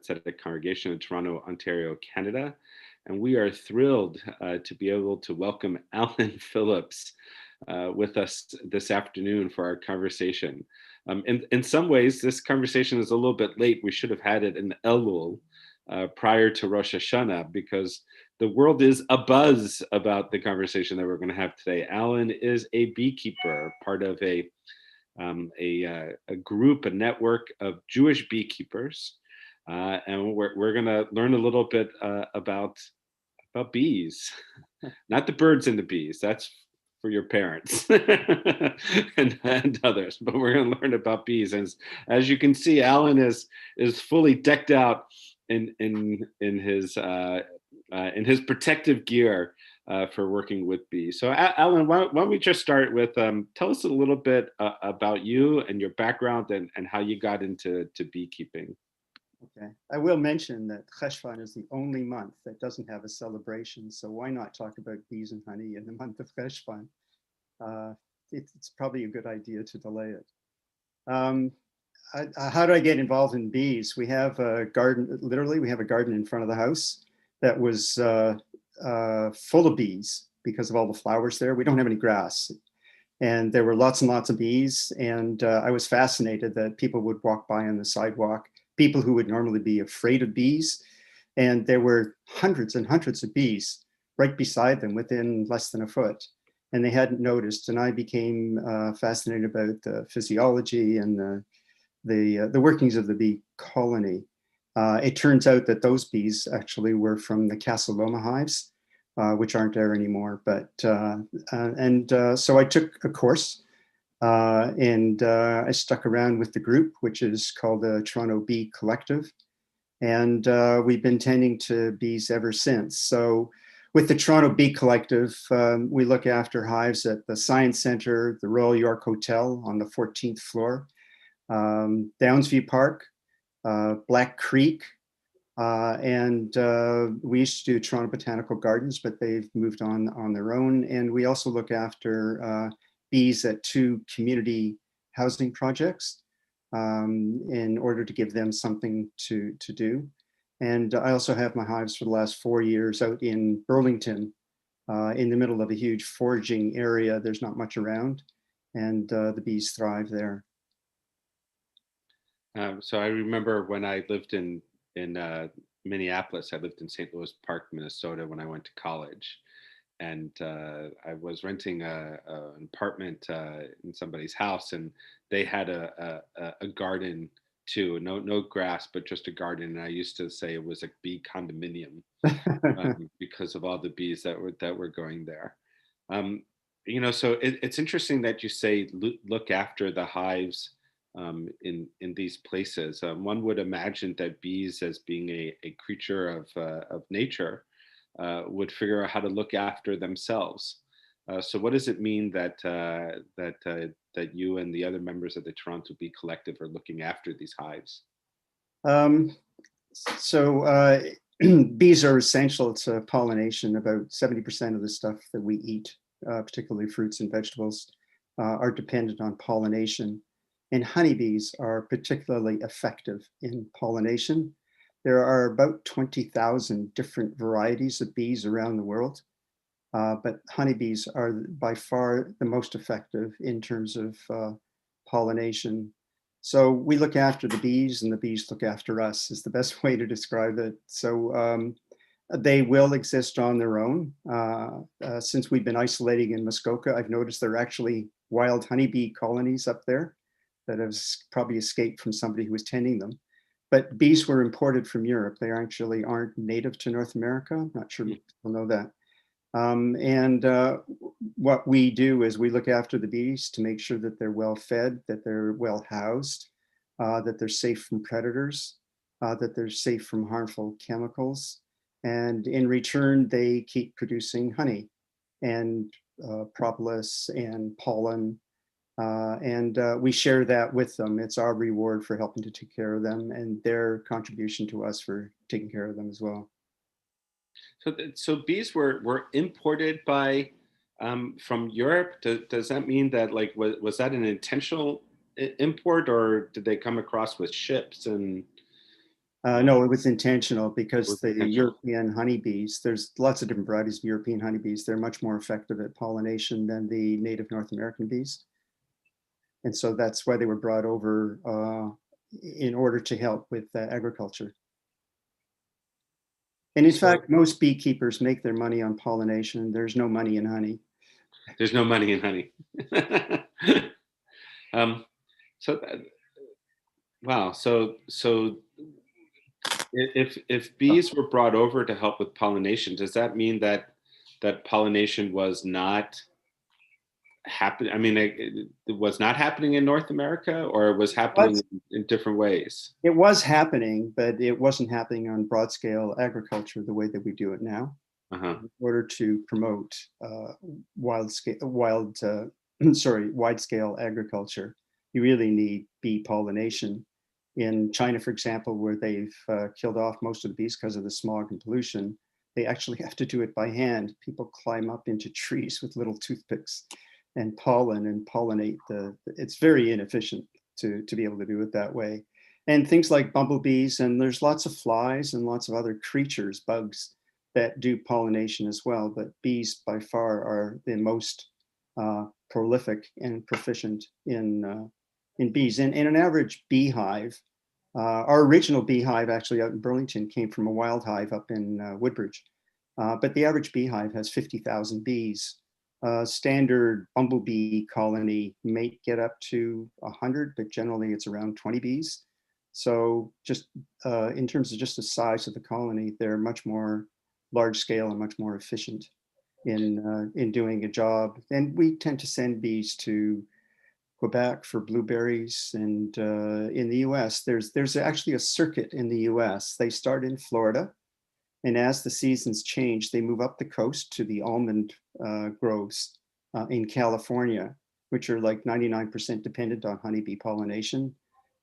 Tzedek Congregation in Toronto, Ontario, Canada. And we are thrilled to be able to welcome Allan Phillips with us this afternoon for our conversation. In some ways, this conversation is a little bit late. We should have had it in Elul prior to Rosh Hashanah, because the world is abuzz about the conversation that we're going to have today. Allan is a beekeeper, part of a group, a network of Jewish beekeepers, and we're going to learn a little bit about bees, not the birds and the bees. That's for your parents and others. But we're going to learn about bees, and as you can see, Allan is fully decked out in his protective gear for working with bees. So, Allan, why don't we just start with tell us a little bit about you and your background and how you got into beekeeping. Okay, I will mention that Cheshvan is the only month that doesn't have a celebration, so why not talk about bees and honey in the month of Cheshvan? It's probably a good idea to delay it. How do I get involved in bees? We have a garden, literally, we have a garden in front of the house that was full of bees because of all the flowers there. We don't have any grass. And there were lots and lots of bees. And I was fascinated that people would walk by on the sidewalk, people who would normally be afraid of bees. And there were hundreds and hundreds of bees right beside them within less than a foot. And they hadn't noticed. And I became fascinated about the physiology and the workings of the bee colony. It turns out that those bees actually were from the Casa Loma hives, which aren't there anymore. But so I took a course and I stuck around with the group, which is called the Toronto Bee Collective. And we've been tending to bees ever since. So with the Toronto Bee Collective, we look after hives at the Science Centre, the Royal York Hotel on the 14th floor, Downsview Park, Black Creek, and we used to do Toronto Botanical Gardens, but they've moved on their own. And we also look after bees at 2 community housing projects in order to give them something to do. And I also have my hives for the last 4 years out in Burlington, in the middle of a huge foraging area. There's not much around, and the bees thrive there. So I remember when I lived in Minneapolis. I lived in St. Louis Park, Minnesota, when I went to college, and I was renting an apartment in somebody's house, and they had a garden too. No grass, but just a garden. And I used to say it was a bee condominium because of all the bees that were going there. So it's interesting that you say look after the hives in these places. One would imagine that bees, as being a creature of nature, would figure out how to look after themselves. So, what does it mean that that you and the other members of the Toronto Bee Collective are looking after these hives? So bees are essential to pollination. About 70% of the stuff that we eat, particularly fruits and vegetables, are dependent on pollination. And honeybees are particularly effective in pollination. There are about 20,000 different varieties of bees around the world, but honeybees are by far the most effective in terms of pollination. So we look after the bees and the bees look after us is the best way to describe it. So they will exist on their own. Since we've been isolating in Muskoka, I've noticed there are actually wild honeybee colonies up there that have probably escaped from somebody who was tending them. But bees were imported from Europe. They actually aren't native to North America. I'm not sure people know that. What we do is we look after the bees to make sure that they're well fed, that they're well housed, that they're safe from predators, that they're safe from harmful chemicals. And in return, they keep producing honey and propolis and pollen. We share that with them. It's our reward for helping to take care of them and their contribution to us for taking care of them as well. So bees were imported by from Europe. Does that mean that, like, was that an intentional import, or did they come across with ships? And No, it was intentional because Was the intentional. European honeybees, there's lots of different varieties of European honeybees. They're much more effective at pollination than the native North American bees. And so that's why they were brought over in order to help with agriculture. And in So fact, most beekeepers make their money on pollination. There's no money in honey. there's no money in honey. um, so wow. So if bees were brought over to help with pollination, does that mean that pollination was not happen? I mean, it was not happening in North America, or it was happening But in different ways. it was happening, but it wasn't happening on broad scale agriculture the way that we do it now. Uh-huh. In order to promote wide scale agriculture, you really need bee pollination. In China, for example, where they've killed off most of the bees because of the smog and pollution, they actually have to do it by hand. People climb up into trees with little toothpicks and pollinate it's very inefficient to be able to do it that way. And things like bumblebees, and there's lots of flies and lots of other creatures, bugs, that do pollination as well, but bees by far are the most prolific and proficient in bees. In an average beehive, our original beehive actually out in Burlington came from a wild hive up in Woodbridge, but the average beehive has 50,000 bees. Standard bumblebee colony may get up to 100, but generally it's around 20 bees. So just in terms of just the size of the colony, they're much more large scale and much more efficient in doing a job. And we tend to send bees to Quebec for blueberries, and in the U.S. there's actually a circuit in the U.S. They start in Florida, and as the seasons change, they move up the coast to the almond groves in California, which are like 99% dependent on honeybee pollination.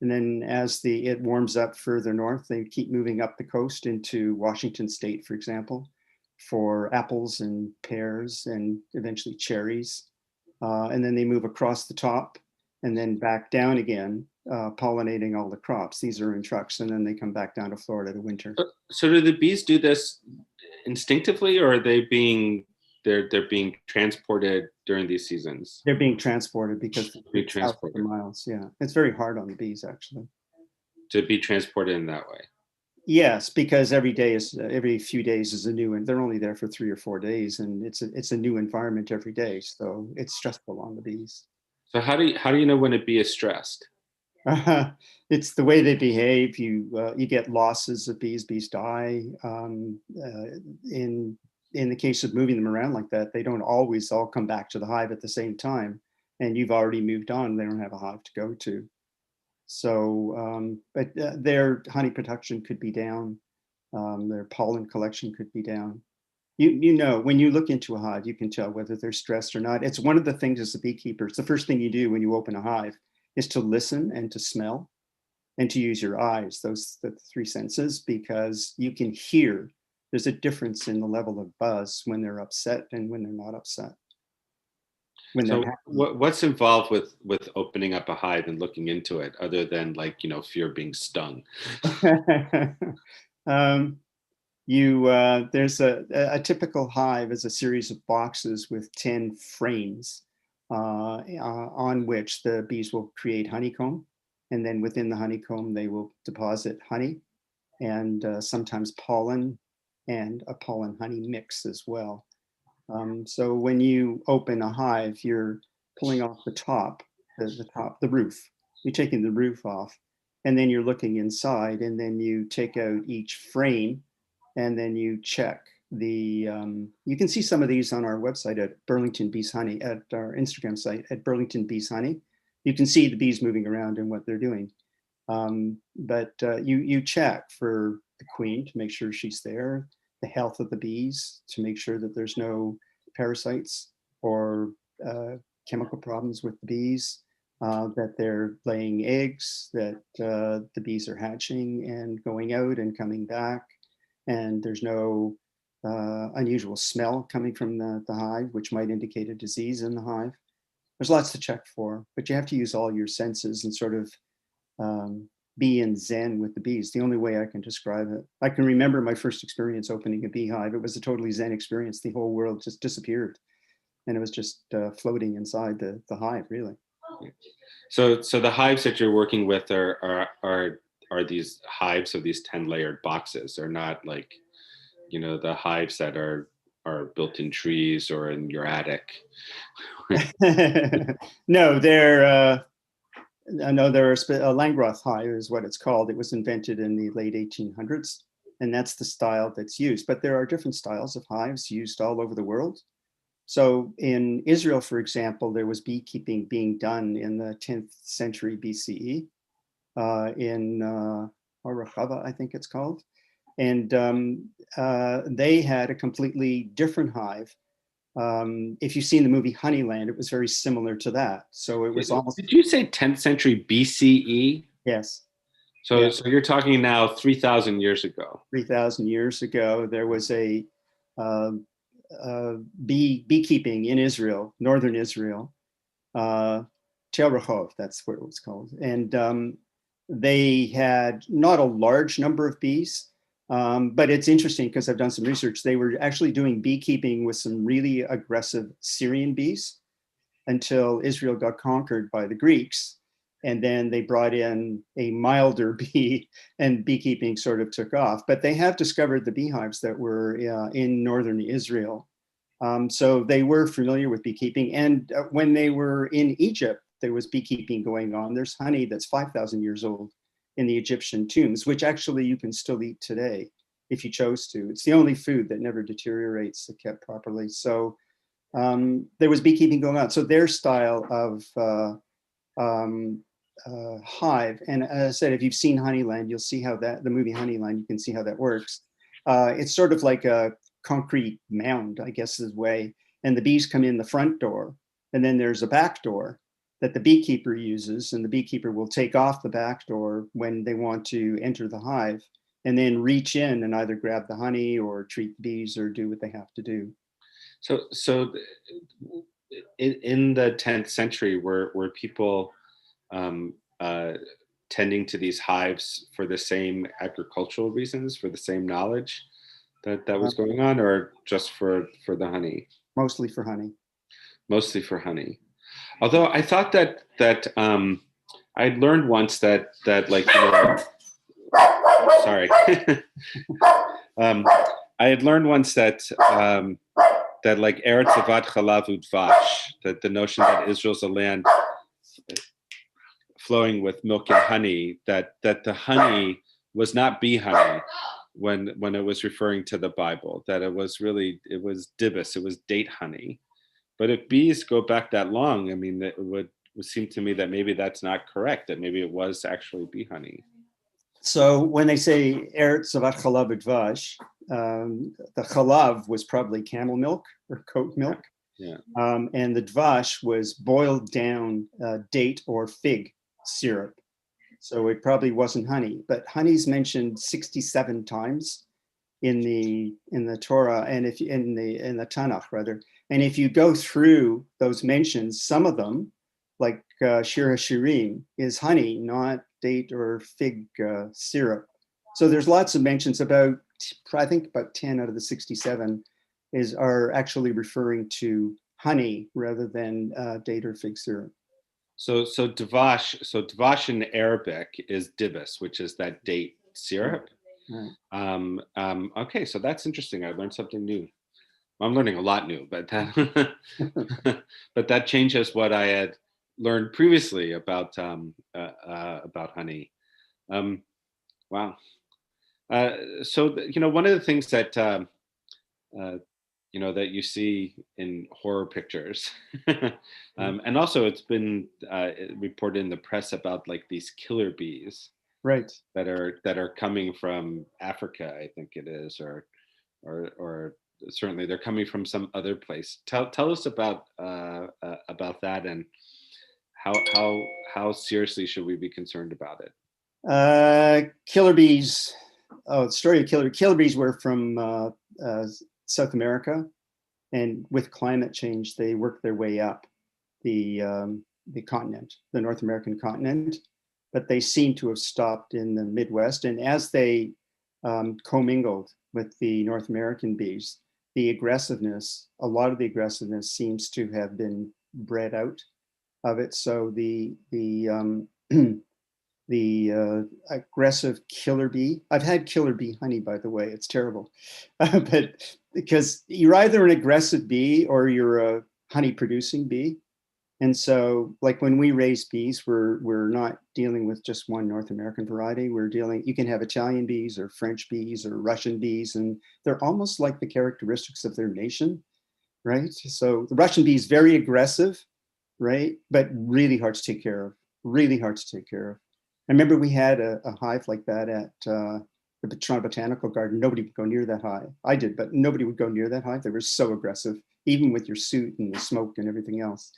And then as it warms up further north, they keep moving up the coast into Washington State, for example, for apples and pears and eventually cherries. And then they move across the top and then back down again, pollinating all the crops. These are in trucks, and then they come back down to Florida to winter. So do the bees do this instinctively, or are they they're being transported during these seasons? They're being transported because Being it's thousands of transported miles. Yeah, it's very hard on the bees, actually. to be transported in that way. Yes, because every few days is a new, and they're only there for 3 or 4 days, and it's a new environment every day, so it's stressful on the bees. So how do you know when a bee is stressed? It's the way they behave. You get losses of bees. Bees die. In the case of moving them around like that, they don't always all come back to the hive at the same time, and you've already moved on. They don't have a hive to go to. So, but their honey production could be down. Their pollen collection could be down. You know, when you look into a hive, you can tell whether they're stressed or not. It's one of the things as a beekeeper. It's the first thing you do when you open a hive is to listen and to smell and to use your eyes, the three senses, because you can hear there's a difference in the level of buzz when they're upset and when they're not upset. When they're So happy. what's involved with opening up a hive and looking into it, other than like, fear of being stung? um, there's a typical hive is a series of boxes with 10 frames on which the bees will create honeycomb, and then within the honeycomb they will deposit honey and sometimes pollen and a pollen honey mix as well. So when you open a hive, you're pulling off the top, the roof. You're taking the roof off, and then you're looking inside, and then you take out each frame, and then you check the. You can see some of these on our website at Burlington Bees Honey, at our Instagram site at Burlington Bees Honey. You can see the bees moving around and what they're doing. But you check for the queen to make sure she's there, the health of the bees to make sure that there's no parasites or chemical problems with the bees, that they're laying eggs, that the bees are hatching and going out and coming back, and there's no unusual smell coming from the hive, which might indicate a disease in the hive. There's lots to check for, but you have to use all your senses and sort of be in zen with the bees. The only way I can describe it. I can remember my first experience opening a beehive. It was a totally zen experience. The whole world just disappeared, and it was just floating inside the hive, really. So the hives that you're working with are these hives of these 10-layered boxes. They're not like, the hives that are built in trees or in your attic. No, they're no, they're a Langroth hive is what it's called. It was invented in the late 1800s, and that's the style that's used. But there are different styles of hives used all over the world. So in Israel, for example, there was beekeeping being done in the 10th century BCE in Arachava, I think it's called. And they had a completely different hive. If you've seen the movie Honeyland, it was very similar to that. So it was almost. Did you say 10th century BCE? Yes. So, Yeah. so you're talking now 3,000 years ago. 3,000 years ago, there was a beekeeping in Israel, northern Israel, Tel Rehov, that's what it was called. And they had not a large number of bees, but it's interesting because I've done some research. They were actually doing beekeeping with some really aggressive Syrian bees until Israel got conquered by the Greeks. And then they brought in a milder bee, and beekeeping sort of took off. But they have discovered the beehives that were in northern Israel. So they were familiar with beekeeping. And when they were in Egypt, there was beekeeping going on. There's honey that's 5,000 years old in the Egyptian tombs, which actually you can still eat today if you chose to. It's the only food that never deteriorates if kept properly. So there was beekeeping going on. So their style of hive, and as I said, if you've seen Honeyland, you'll see how the movie Honeyland, you can see how that works. It's sort of like a concrete mound, I guess is the way, and the bees come in the front door, and then there's a back door that the beekeeper uses, and the beekeeper will take off the back door when they want to enter the hive, and then reach in and either grab the honey or treat the bees or do what they have to do. So in the 10th century, were people um, uh, tending to these hives for the same agricultural reasons, for the same knowledge that was going on, or just for the honey? Mostly for honey. Mostly for honey. Although I thought that I'd learned once that like, sorry. I had learned once that that like Eretz Avat Chalav Udvash, that the notion that Israel's a land flowing with milk and honey, that the honey was not bee honey when it was referring to the Bible, that it was dibus, it was date honey. But if bees go back that long, I mean, it would seem to me that maybe that's not correct, that maybe it was actually bee honey. So when they say Eretz Zavat Chalav Udvash, the chalav was probably camel milk or goat milk. Yeah. And the dvash was boiled down date or fig syrup. So it probably wasn't honey, but honey's mentioned 67 times in the Torah, and if in the Tanakh rather. And if you go through those mentions, some of them, like Shir HaShirim, is honey, not date or fig syrup. So there's lots of mentions about, I think about 10 out of the 67 are actually referring to honey rather than date or fig syrup. So dvash in Arabic is dibus, which is that date syrup. Right. Okay, so that's interesting. I learned something new. I'm learning a lot new, but that but that changes what I had learned previously about honey. Wow. So one of the things that that you see in horror pictures, and also it's been reported in the press about like these killer bees, right, that are coming from Africa, I think it is, or certainly they're coming from some other place. Tell us about that, and how seriously should we be concerned about it? Killer bees. Oh, the story of killer bees were from South America, and with climate change, they worked their way up the continent, the North American continent, but they seem to have stopped in the Midwest. And as they commingled with the North American bees, the aggressiveness, a lot of the aggressiveness seems to have been bred out of it. So the aggressive killer bee. I've had killer bee honey, by the way. It's terrible, but because you're either an aggressive bee or you're a honey producing bee. And so, like when we raise bees, we're not dealing with just one North American variety. We're dealing. You can have Italian bees or French bees or Russian bees, and they're almost like the characteristics of their nation, right? So the Russian bee is very aggressive, right, but really hard to take care of. Really hard to take care of. I remember we had a hive like that at the Toronto Botanical Garden. Nobody would go near that hive. I did, but nobody would go near that hive. They were so aggressive, even with your suit and the smoke and everything else.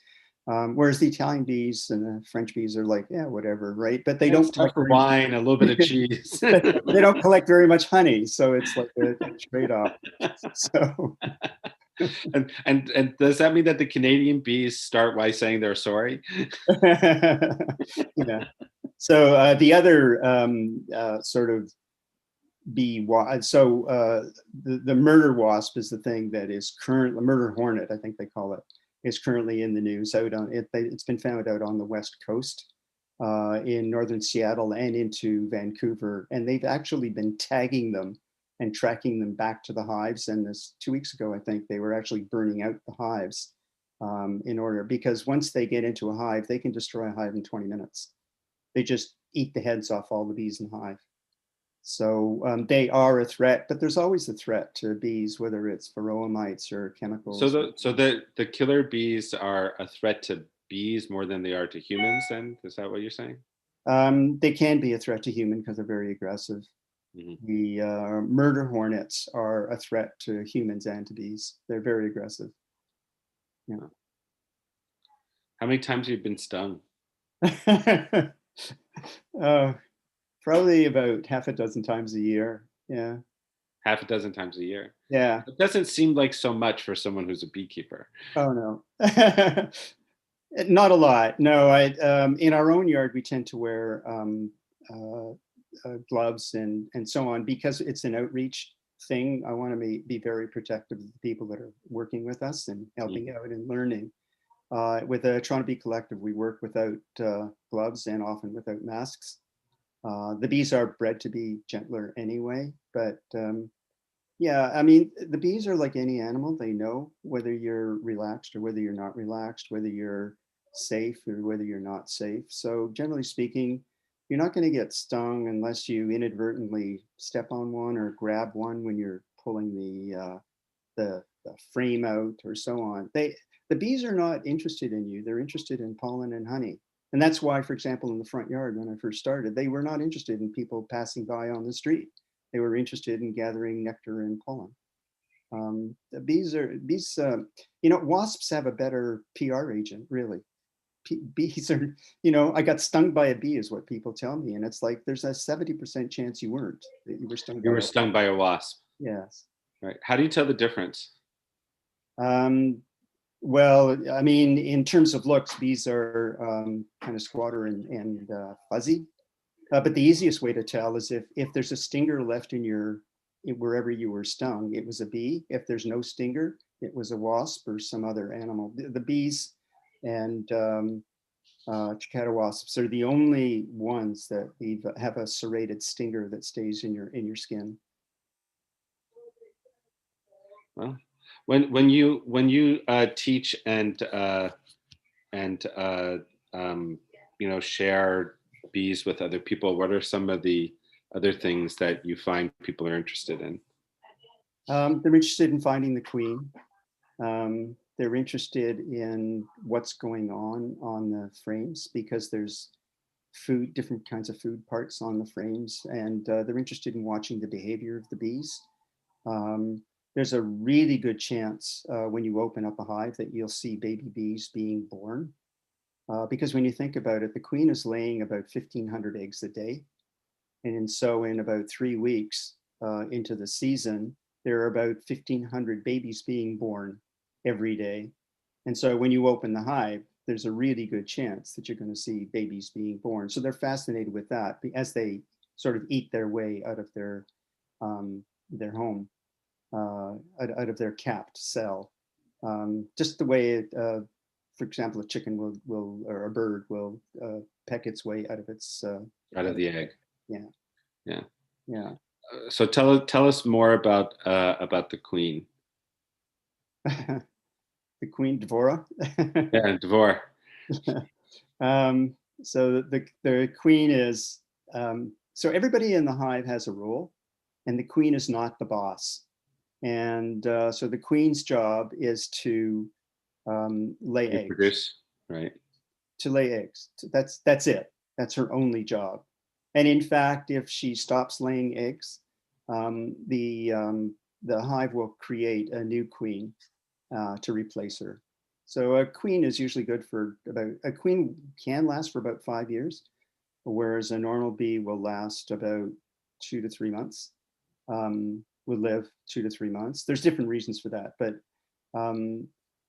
Whereas the Italian bees and the French bees are like, yeah, whatever, right? But they don't Stuff collect for very, wine, a little bit of cheese. they don't collect very much honey, so it's like a trade-off. So And does that mean that the Canadian bees start by saying they're sorry? yeah. So the other sort of bee, so the murder wasp is the thing that is currently, murder hornet, I think they call it, is currently in the news. Out on it, it's been found out on the west coast, in northern Seattle and into Vancouver, and they've actually been tagging them and tracking them back to the hives. And this 2 weeks ago, I think they were actually burning out the hives, in order, because once they get into a hive, they can destroy a hive in 20 minutes. They just eat the heads off all the bees in the hive. So they are a threat, but there's always a threat to bees, whether it's varroa mites or So chemicals. the killer bees are a threat to bees more than they are to humans. Then is that what you're saying? They can be a threat to human because they're very aggressive. Hmm. The murder hornets are a threat to humans and to bees. They're very aggressive. Yeah. How many times have you been stung? uh, Probably about half a dozen times a year. Yeah. Half a dozen times a year. Yeah. It doesn't seem like so much for someone who's a beekeeper. Oh no. Not a lot. No, in our own yard we tend to wear uh, gloves and so on because it's an outreach thing. I want to be very protective of the people that are working with us and helping Mhm. out and learning. With the Toronto Bee Collective, we work without gloves and often without masks. The bees are bred to be gentler anyway, but yeah, I mean, the bees are like any animal. They know whether you're relaxed or whether you're not relaxed, whether you're safe or whether you're not safe. So generally speaking, you're not going to get stung unless you inadvertently step on one or grab one when you're pulling the frame out or so on. The bees are not interested in you. They're interested in pollen and honey. And that's why, for example, in the front yard, when I first started, they were not interested in people passing by on the street. They were interested in gathering nectar and pollen. The bees, wasps have a better PR agent, really. Bees are, I got stung by a bee is what people tell me. And it's like, there's a 70% chance you weren't, that you were stung You by were a stung by a wasp, yes. right? How do you tell the difference? Um, well, I mean, in terms of looks, bees are kind of squatter and fuzzy. But the easiest way to tell is if there's a stinger left wherever you were stung, it was a bee. If there's no stinger, it was a wasp or some other animal. The bees and cicada wasps are the only ones that have a serrated stinger that stays in your skin. Well, when you teach and share bees with other people, what are some of the other things that you find people are interested in? They're interested in finding the queen. They're interested in what's going on the frames because there's different kinds of food parts on the frames, and they're interested in watching the behavior of the bees. Um, there's a really good chance when you open up a hive that you'll see baby bees being born. Because when you think about it, the queen is laying about 1,500 eggs a day. And so in about 3 weeks into the season, there are about 1,500 babies being born every day. And so when you open the hive, there's a really good chance that you're going to see babies being born. So they're fascinated with that as they sort of eat their way out of their home, out of their capped cell. Just the way for example, a chicken will or a bird will peck its way out of its Out of the egg. yeah, Yeah. yeah. So tell us more about the queen. The queen Dvora. Yeah, Devore. um, so the queen is so everybody in the hive has a role, and the queen is not the boss. And so the queen's job is to lay eggs. Reproduce, right? To lay eggs. That's it. That's her only job. And in fact, if she stops laying eggs, the hive will create a new queen to replace her. So a queen is usually good for a queen can last for about 5 years, whereas a normal bee will last about 2 to 3 months. Would live 2 to 3 months. There's different reasons for that, but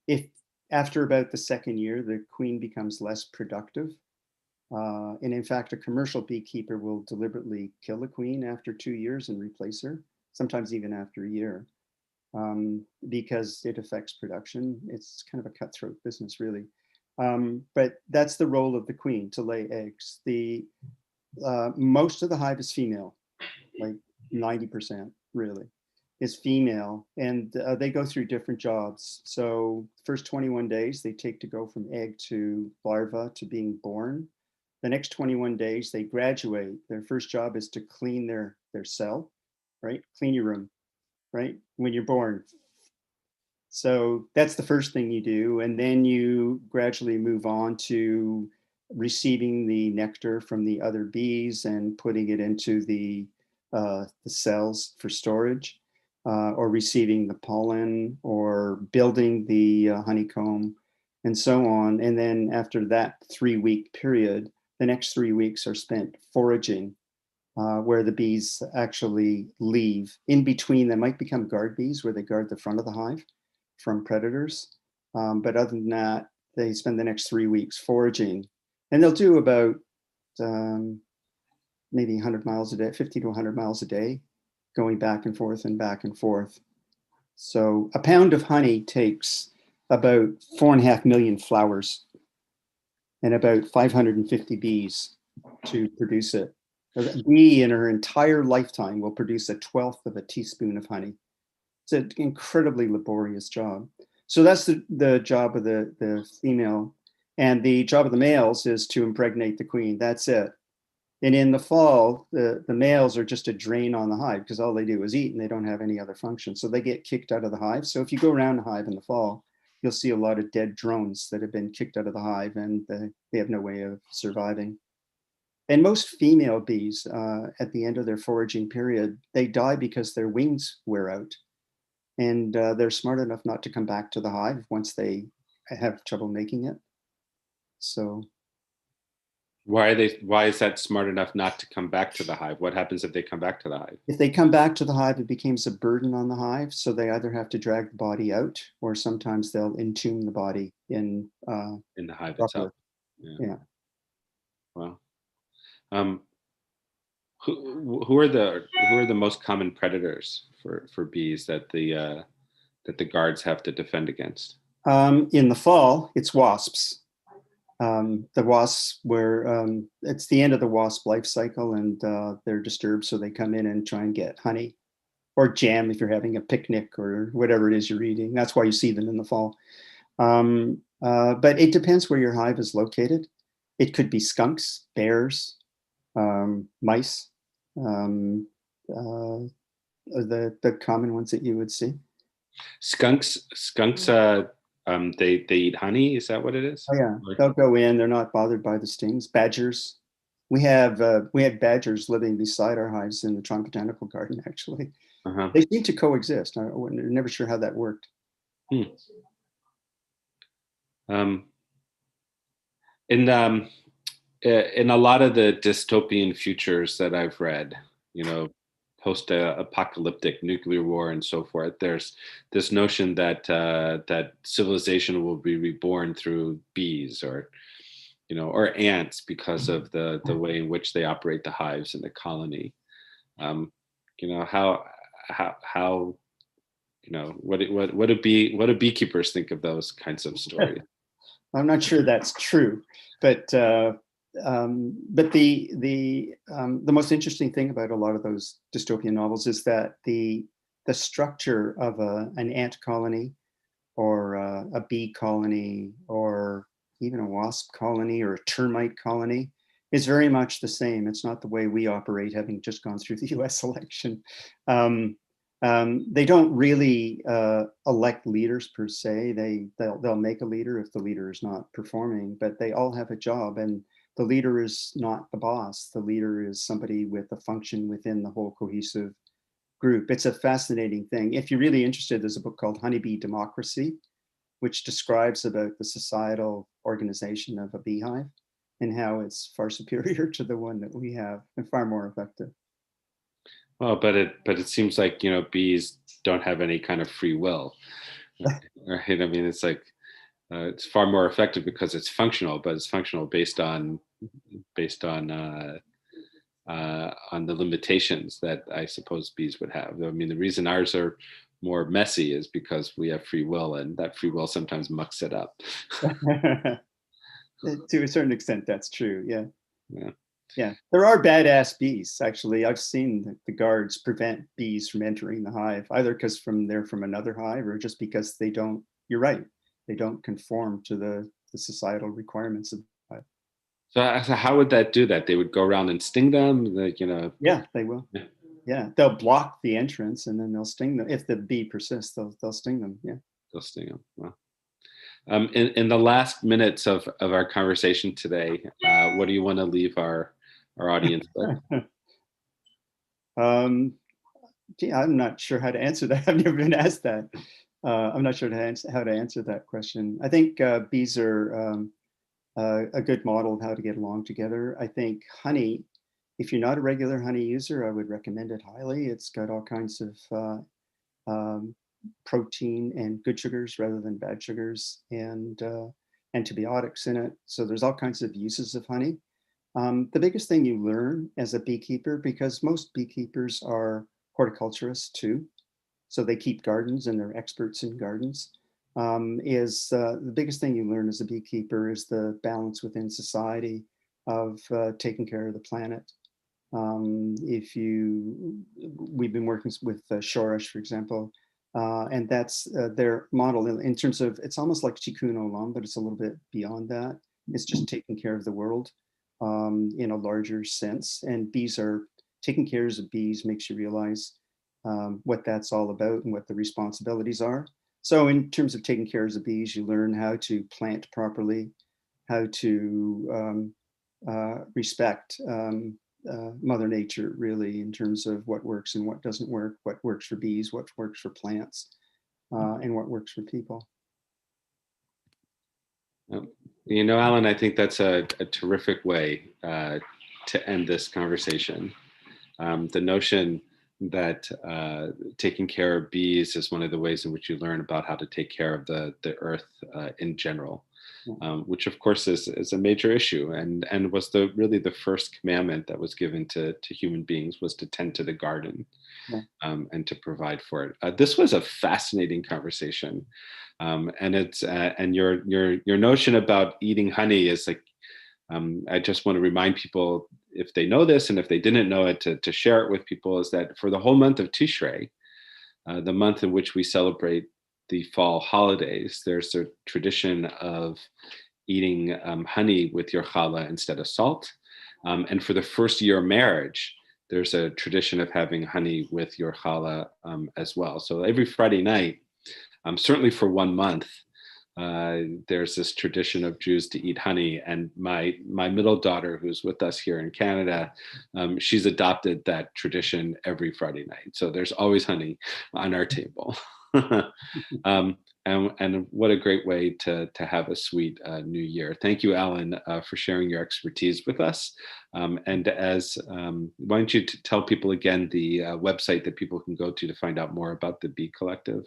if after about the second year, the queen becomes less productive. And in fact, a commercial beekeeper will deliberately kill the queen after 2 years and replace her, sometimes even after a year, because it affects production. It's kind of a cutthroat business, really. But that's the role of the queen, to lay eggs. Most of the hive is female, like 90% really is female, and they go through different jobs. So first 21 days they take to go from egg to larva to being born. The next 21 days they graduate. Their first job is to clean their cell, right? Clean your room, right? When you're born. So that's the first thing you do. And then you gradually move on to receiving the nectar from the other bees and putting it into the cells for storage, or receiving the pollen, or building the honeycomb, and so on. And then after that 3 week period, the next 3 weeks are spent foraging, where the bees actually leave. In between, they might become guard bees, where they guard the front of the hive from predators. But other than that, they spend the next 3 weeks foraging. And they'll do about maybe 100 miles a day, 50 to 100 miles a day, going back and forth and back and forth. So a pound of honey takes about 4.5 million flowers and about 550 bees to produce it. A bee in her entire lifetime will produce 1/12 of a teaspoon of honey. It's an incredibly laborious job. So that's the job of the female. And the job of the males is to impregnate the queen. That's it. And in the fall, the males are just a drain on the hive, because all they do is eat and they don't have any other function. So they get kicked out of the hive. So if you go around the hive in the fall, you'll see a lot of dead drones that have been kicked out of the hive, and they have no way of surviving. And most female bees, at the end of their foraging period, they die because their wings wear out. And they're smart enough not to come back to the hive once they have trouble making it. So Why is that smart enough not to come back to the hive? What happens if they come back to the hive? if they come back to the hive, it becomes a burden on the hive. So they either have to drag the body out, or sometimes they'll entomb the body in In the hive rubber. itself. Yeah. Yeah. Wow. Um, who are the most common predators for bees that the guards have to defend against? In the fall, it's wasps. The wasps it's the end of the wasp life cycle, and they're disturbed, so they come in and try and get honey or jam if you're having a picnic or whatever it is you're eating. That's why you see them in the fall. But it depends where your hive is located. It could be skunks, bears, mice, the common ones that you would see. Skunks. They eat honey. Is that what it is? Oh yeah, they'll go in. They're not bothered by the stings. Badgers. We had badgers living beside our hives in the Toronto Botanical Garden. Actually, they seem to coexist. I'm never sure how that worked. Hmm. In a lot of the dystopian futures that I've read, post-apocalyptic nuclear war and so forth, there's this notion that that civilization will be reborn through bees or or ants because of the way in which they operate the hives in the colony. Um, how what do beekeepers think of those kinds of stories? I'm not sure that's true, but the most interesting thing about a lot of those dystopian novels is that the structure of an ant colony or a bee colony or even a wasp colony or a termite colony is very much the same. It's not the way we operate, having just gone through the US election. They don't really elect leaders per se. They'll make a leader if the leader is not performing, but they all have a job, and the leader is not the boss. The leader is somebody with a function within the whole cohesive group. It's a fascinating thing. If you're really interested, there's a book called Honeybee Democracy, which describes about the societal organization of a beehive and how it's far superior to the one that we have and far more effective. Well, but it seems like bees don't have any kind of free will, right? I mean, it's like it's far more effective because it's functional, but it's functional based on the limitations that I suppose bees would have. I mean, the reason ours are more messy is because we have free will, and that free will sometimes mucks it up. To a certain extent, that's true. Yeah. Yeah. Yeah. There are badass bees. Actually, I've seen the guards prevent bees from entering the hive, either because they're from another hive or just because they don't, you're right, they don't conform to the societal requirements of the hive. So how would that do that? They would go around and sting them, like. Yeah, they will. Yeah, Yeah. They'll block the entrance and then they'll sting them. If the bee persists, they'll sting them. Yeah. they'll sting them. Wow. In the last minutes of our conversation today, what do you want to leave our audience with? Gee, I'm not sure how to answer that. I've never been asked that. I'm not sure how to answer that question. I think bees are a good model of how to get along together. I think honey, if you're not a regular honey user, I would recommend it highly. It's got all kinds of protein and good sugars rather than bad sugars, and antibiotics in it. So there's all kinds of uses of honey. The biggest thing you learn as a beekeeper, because most beekeepers are horticulturists too, so they keep gardens and they're experts in gardens, is the biggest thing you learn as a beekeeper is the balance within society of taking care of the planet. We've been working with Shoresh, for example, and that's their model in terms of, it's almost like tikkun olam, but it's a little bit beyond that. It's just taking care of the world in a larger sense. And taking care of bees makes you realize what that's all about and what the responsibilities are. So in terms of taking care of the bees, you learn how to plant properly, how to respect Mother Nature, really, in terms of what works and what doesn't work, what works for bees, what works for plants, and what works for people. Alan, I think that's a terrific way to end this conversation. The notion that taking care of bees is one of the ways in which you learn about how to take care of the earth in general, which of course is a major issue, and was really the first commandment that was given to human beings, was to tend to the garden. Yeah. And to provide for it. This was a fascinating conversation, and it's and your notion about eating honey is like, I just want to remind people, if they know this and if they didn't know it, to share it with people, is that for the whole month of Tishrei, the month in which we celebrate the fall holidays, there's a tradition of eating honey with your challah instead of salt, and for the first year of marriage, there's a tradition of having honey with your challah as well. So every Friday night, certainly for 1 month, there's this tradition of Jews to eat honey. And my middle daughter, who's with us here in Canada, she's adopted that tradition every Friday night. So there's always honey on our table. And what a great way to have a sweet new year. Thank you, Allan, for sharing your expertise with us. And why don't you tell people again the website that people can go to find out more about the Bee Collective?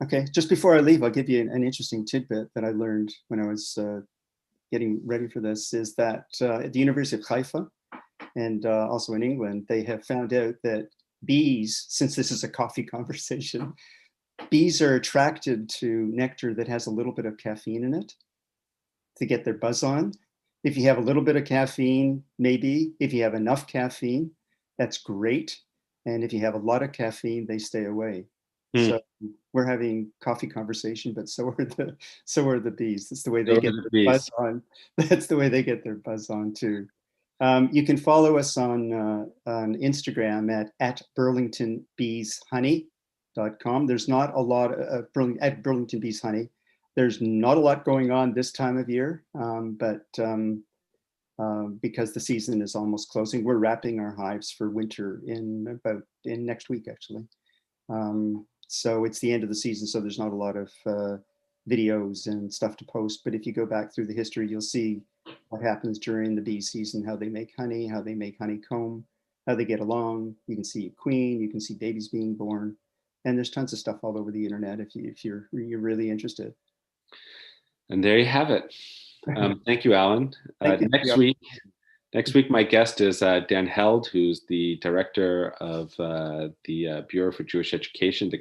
Okay, just before I leave, I'll give you an interesting tidbit that I learned when I was getting ready for this, is that at the University of Haifa and also in England, they have found out that bees, since this is a coffee conversation, bees are attracted to nectar that has a little bit of caffeine in it to get their buzz on. If you have a little bit of caffeine, maybe. If you have enough caffeine, that's great. And if you have a lot of caffeine, they stay away. Hmm. So we're having coffee conversation, but so are the bees. That's the way So they are get the their bees. buzz on. That's the way they get their buzz on too. You can follow us on Instagram at burlingtonbeeshoney.com. There's not a lot at Burlington Bees Honey. There's not a lot going on this time of year, but because the season is almost closing, we're wrapping our hives for winter in next week, actually. So it's the end of the season, so there's not a lot of videos and stuff to post. But if you go back through the history, you'll see what happens during the bee season, how they make honey, how they make honeycomb, how they get along. You can see a queen, you can see babies being born, and there's tons of stuff all over the internet if you're really interested. And there you have it. Thank you, Allan. Thank you. Next week, my guest is Dan Held, who's the director of the Bureau for Jewish Education, the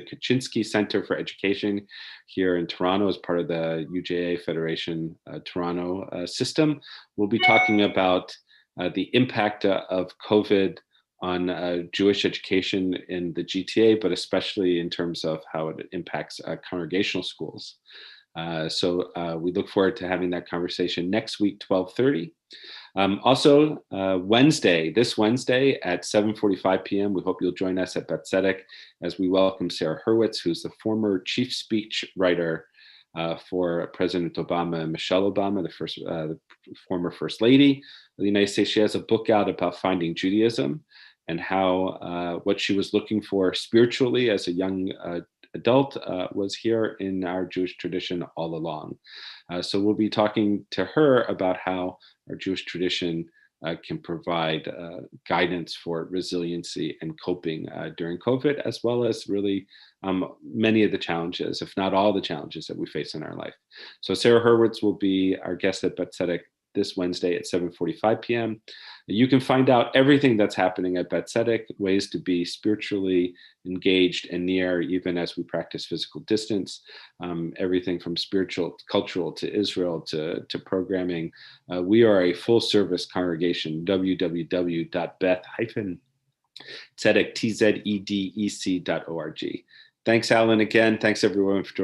Kaczynski Center for Education here in Toronto, as part of the UJA Federation Toronto system. We'll be talking about the impact of COVID on Jewish education in the GTA, but especially in terms of how it impacts congregational schools. So we look forward to having that conversation next week, 12:30. Also, this Wednesday at 7:45 p.m., we hope you'll join us at Betzedek as we welcome Sarah Hurwitz, who's the former chief speech writer for President Obama and Michelle Obama, the former First Lady of the United States. She has a book out about finding Judaism and how what she was looking for spiritually as a young adult was here in our Jewish tradition all along. So we'll be talking to her about how our Jewish tradition can provide guidance for resiliency and coping during COVID, as well as really many of the challenges, if not all the challenges that we face in our life. So Sarah Hurwitz will be our guest at Betzedek this Wednesday at 7:45 p.m. You can find out everything that's happening at Betzedek, ways to be spiritually engaged and near, even as we practice physical distance, everything from spiritual, cultural to Israel to programming. We are a full service congregation, www.beth-tzedek.org. Thanks, Allan, again. Thanks, everyone, for joining.